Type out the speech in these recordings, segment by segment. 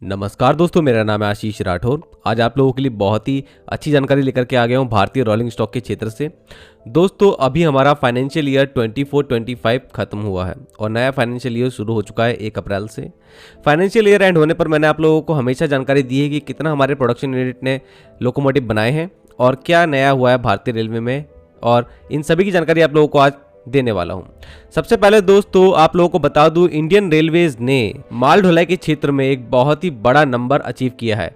नमस्कार दोस्तों, मेरा नाम है आशीष राठौर। आज आप लोगों के लिए बहुत ही अच्छी जानकारी लेकर के आ गया हूँ भारतीय रोलिंग स्टॉक के क्षेत्र से। दोस्तों, अभी हमारा फाइनेंशियल ईयर 24-25 खत्म हुआ है और नया फाइनेंशियल ईयर शुरू हो चुका है 1 अप्रैल से। फाइनेंशियल ईयर एंड होने पर मैंने आप लोगों को हमेशा जानकारी दी है कि कितना हमारे प्रोडक्शन यूनिट ने लोकोमोटिव बनाए हैं और क्या नया हुआ है भारतीय रेलवे में, और इन सभी की जानकारी आप लोगों को आज देने वाला हूं। सबसे पहले दोस्तों आप लोगों को बता दूं, इंडियन रेलवेज ने माल ढुलाई के क्षेत्र में एक बहुत ही बड़ा नंबर अचीव किया है।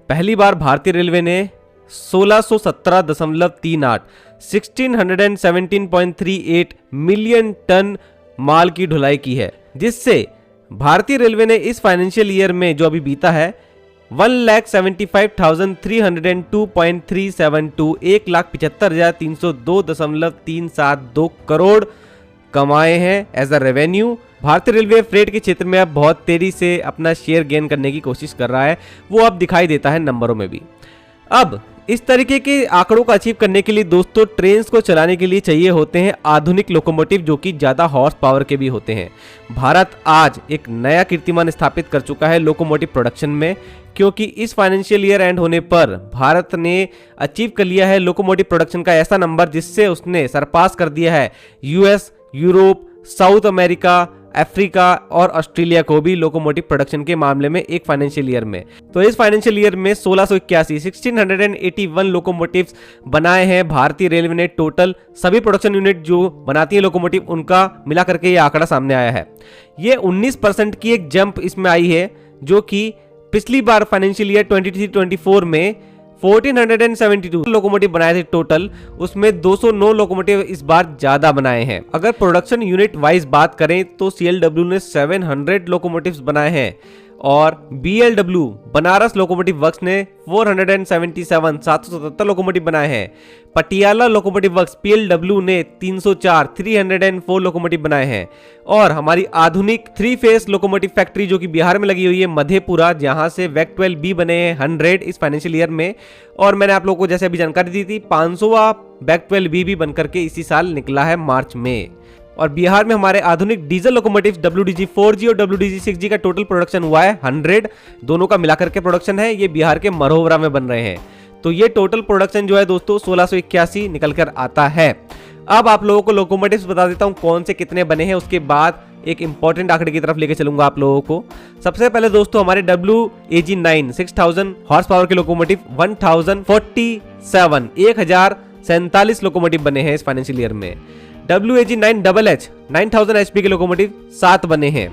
पहली बार भारतीय रेलवे ने 1617.38 1617.38 मिलियन टन माल की ढुलाई की है, जिससे भारतीय रेलवे ने इस फाइनेंशियल ईयर में जो अभी बीता है 1,75,302.372 1,75,302.372 करोड़ कमाए हैं एज अ रेवेन्यू। भारतीय रेलवे फ्रेट के क्षेत्र में अब बहुत तेजी से अपना शेयर गेन करने की कोशिश कर रहा है, वो अब दिखाई देता है नंबरों में भी। अब इस तरीके के आंकड़ों को अचीव करने के लिए दोस्तों ट्रेन्स को चलाने के लिए चाहिए होते हैं आधुनिक लोकोमोटिव, जो कि ज़्यादा हॉर्स पावर के भी होते हैं। भारत आज एक नया कीर्तिमान स्थापित कर चुका है लोकोमोटिव प्रोडक्शन में, क्योंकि इस फाइनेंशियल ईयर एंड होने पर भारत ने अचीव कर लिया है लोकोमोटिव प्रोडक्शन का ऐसा नंबर जिससे उसने सरपास कर दिया है US, Europe, south America, Africa और ऑस्ट्रेलिया को भी लोकोमोटिव प्रोडक्शन के मामले में एक फाइनेंशियल ईयर में। तो इस फाइनेंशियल ईयर में 1681 लोकोमोटिव्स बनाए हैं भारतीय रेलवे ने। टोटल सभी प्रोडक्शन यूनिट जो बनाती है लोकोमोटिव, उनका मिला करके ये आंकड़ा सामने आया है। ये 19% की एक जंप इसमें आई है, जो कि पिछली बार फाइनेंशियल ईयर 23-24 में 1472 लोकोमोटिव बनाए थे टोटल, उसमें 209 लोकोमोटिव इस बार ज्यादा बनाए हैं। अगर प्रोडक्शन यूनिट वाइज बात करें तो सीएलडब्ल्यू ने 700 लोकोमोटिव्स बनाए हैं और बीएलडब्ल्यू बनारस लोकोमोटिव वर्क्स ने 777 लोकोमोटिव बनाए हैं। पटियाला लोकोमोटिव वर्क्स पीएलडब्ल्यू ने 304 लोकोमोटिव बनाए हैं। और हमारी आधुनिक 3 फेस लोकोमोटिव फैक्ट्री जो कि बिहार में लगी हुई है मधेपुरा, जहां से वैक 12B बने हैं 100 इस फाइनेंशियल ईयर में। और मैंने आप लोगों को जैसे अभी जानकारी दी थी 500वां वैक 12B भी बनकर के इसी साल निकला है मार्च में। और बिहार में हमारे आधुनिक डीजल लोकोमोटिव WDG-4G और WDG-6G का टोटल प्रोडक्शन हुआ है 100, दोनों का मिलाकर के प्रोडक्शन है। ये बिहार के मरोहरा में बन रहे हैं। तो ये टोटल प्रोडक्शन जो है दोस्तों 1681 निकल कर आता है। अब आप लोगों को लोकोमोटिव्स बता देता हूं कौन से कितने बने हैं, उसके बाद एक इंपॉर्टेंट आंकड़े की तरफ लेके चलूंगा आप लोगों को। सबसे पहले दोस्तों हमारे WAG-9 6000 हॉर्स पावर के लोकोमोटिव 1047 लोकोमोटिव बने हैं इस फाइनेंशियल ईयर में। WAG-9HH 9000 HP के लोकोमोटिव 7 बने हैं।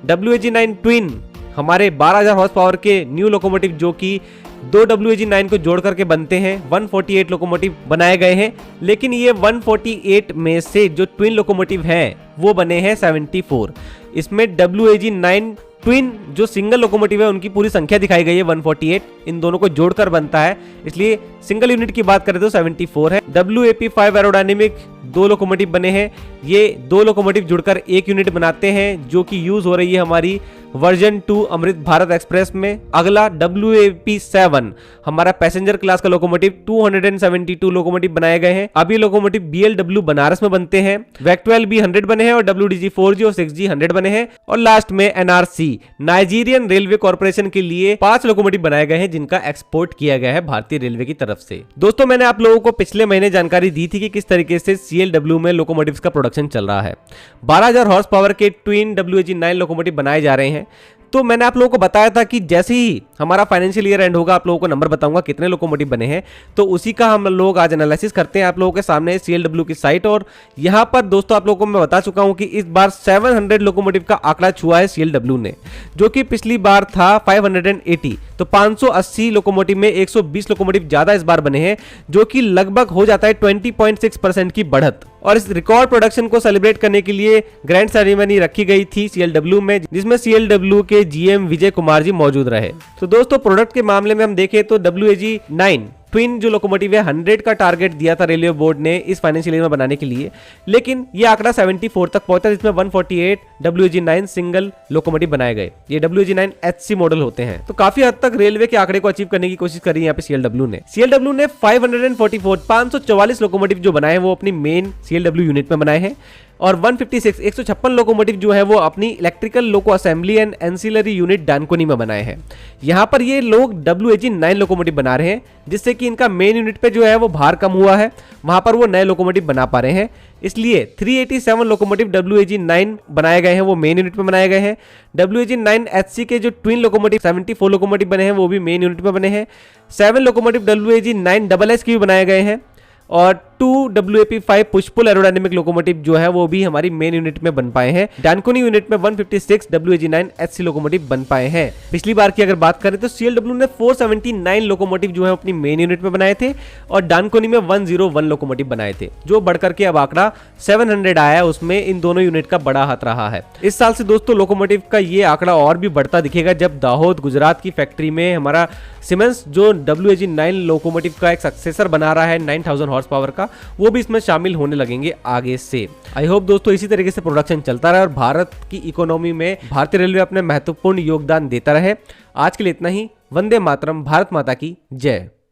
WAG-9 ट्विन हमारे 12000 हॉर्स पावर के न्यू लोकोमोटिव, जो कि 2 WAG-9 को जोड़ करके बनते हैं, 148 लोकोमोटिव बनाए गए हैं। लेकिन ये 148 में से जो ट्विन लोकोमोटिव हैं वो बने हैं 74। इसमें WAG-9 ट्विन जो सिंगल लोकोमोटिव है उनकी पूरी संख्या दिखाई गई है 148, इन दोनों को जोड़कर बनता है, इसलिए सिंगल यूनिट की बात करें तो 74 है। WAP-5 एरोडायनेमिक 2 लोकोमोटिव बने हैं। ये 2 लोकोमोटिव जुड़कर एक यूनिट बनाते हैं, जो कि यूज हो रही है हमारी वर्जन 2 अमृत भारत एक्सप्रेस में। अगला WAP-7 हमारा पैसेंजर क्लास का लोकोमोटिव 272 लोकोमोटिव बनाए गए हैं। अभी लोकोमोटिव BLW बनारस में बनते हैं। वैक 12B 100 बने हैं और WDG-4G और 6G 100 बने हैं। और लास्ट में NRC नाइजीरियन रेलवे कॉर्पोरेशन के लिए 5 लोकोमोटिव बनाए गए हैं, जिनका एक्सपोर्ट किया गया है भारतीय रेलवे की तरफ से। दोस्तों मैंने आप लोगों को पिछले महीने जानकारी दी थी कि किस तरीके से CLW में लोकोमोटिव्स का प्रोडक्शन चल रहा है। 12000 हॉर्स पावर के ट्विन WAG-9 लोकोमोटिव बनाए जा रहे हैं। तो मैंने आप लोगों को बताया था कि जैसे ही हमारा फाइनेंशियल ईयर एंड होगा आप लोगों को नंबर बताऊंगा कितने लोकोमोटिव बने हैं। तो उसी का हम लोग आज एनालिसिस करते हैं आप लोगों के सामने CLW की साइट। और यहां पर दोस्तों आप लोगों को मैं बता चुका हूं कि इस बार 700 लोकोमोटिव का आंकड़ा छुआ है CLW ने, जो कि पिछली बार था 580। तो 580 लोकोमोटिव में 120 लोकोमोटिव ज्यादा इस बार बने हैं, जो कि लगभग हो जाता है 20.6% की बढ़त। और इस रिकॉर्ड प्रोडक्शन को सेलिब्रेट करने के लिए ग्रैंड सेरेमनी रखी गई थी CLW में, जिसमें CLW के GM विजय कुमार जी मौजूद रहे। तो दोस्तों प्रोडक्ट के मामले में हम देखें तो WAG-9 ट्विन जो लोकोमोटिव है 100 का टारगेट दिया था रेलवे बोर्ड ने इस फाइनेंशियल ईयर में बनाने के लिए, लेकिन ये आंकड़ा 74 तक पहुंचा, जिसमें 148 WAG-9 सिंगल लोकोमोटिव बनाए गए। ये WAG-9 HC मॉडल होते हैं। तो काफी हद तक रेलवे के आंकड़े को अचीव करने की कोशिश करी यहाँ पे CLW ने 544 लोकोमोटिव जो बनाए हैं वो अपनी मेन CLW यूनिट में बनाए हैं। और 156 लोकोमोटिव जो है वो अपनी electrical loco assembly and ancillary unit Dankuni में बनाए हैं। यहाँ पर ये लोग WAG-9 लोकोमोटिव बना रहे हैं, जिससे कि इनका मेन यूनिट पे जो है वो भार कम हुआ है, वहां पर वो नए लोकोमोटिव बना पा रहे हैं। इसलिए 387 लोकोमोटिव WAG-9 बनाए गए हैं, वो मेन यूनिट में बनाए गए हैं। WAG-9HC के जो ट्विन लोकोमोटिव 74 लोकोमोटिव बने हैं वो भी मेन यूनिट में बने हैं। 7 लोकोमोटिव WAG-9HH के भी बनाए गए हैं और 2 WAP-5 push pull aerodynamic locomotive जो है वो भी हमारी मेन यूनिट में बन पाए हैं। डानकोनी यूनिट में 156 WAG-9HC लोकोमोटिव बन पाए हैं। पिछली बार की अगर बात करें तो CLW ने 479 लोकोमोटिव जो है अपनी मेन यूनिट में बनाए थे और डानकोनी में 101 लोकोमोटिव बनाए थे, जो बढ़कर के अब आंकड़ा 700 आया है। उसमें इन दोनों यूनिट का बड़ा हाथ रहा है। इस साल से दोस्तों लोकोमोटिव का ये आंकड़ा और भी बढ़ता दिखेगा जब दाहोद गुजरात की फैक्ट्री में हमारा सिमेंस जो WAG-9 लोकोमोटिव का एक सक्सेसर बना रहा है 9000 हॉर्स पावर का, वो भी इसमें शामिल होने लगेंगे आगे से। आई होप दोस्तों इसी तरीके से प्रोडक्शन चलता रहे और भारत की इकोनॉमी में भारतीय रेलवे अपने महत्वपूर्ण योगदान देता रहे। आज के लिए इतना ही। वंदे मातरम। भारत माता की जय।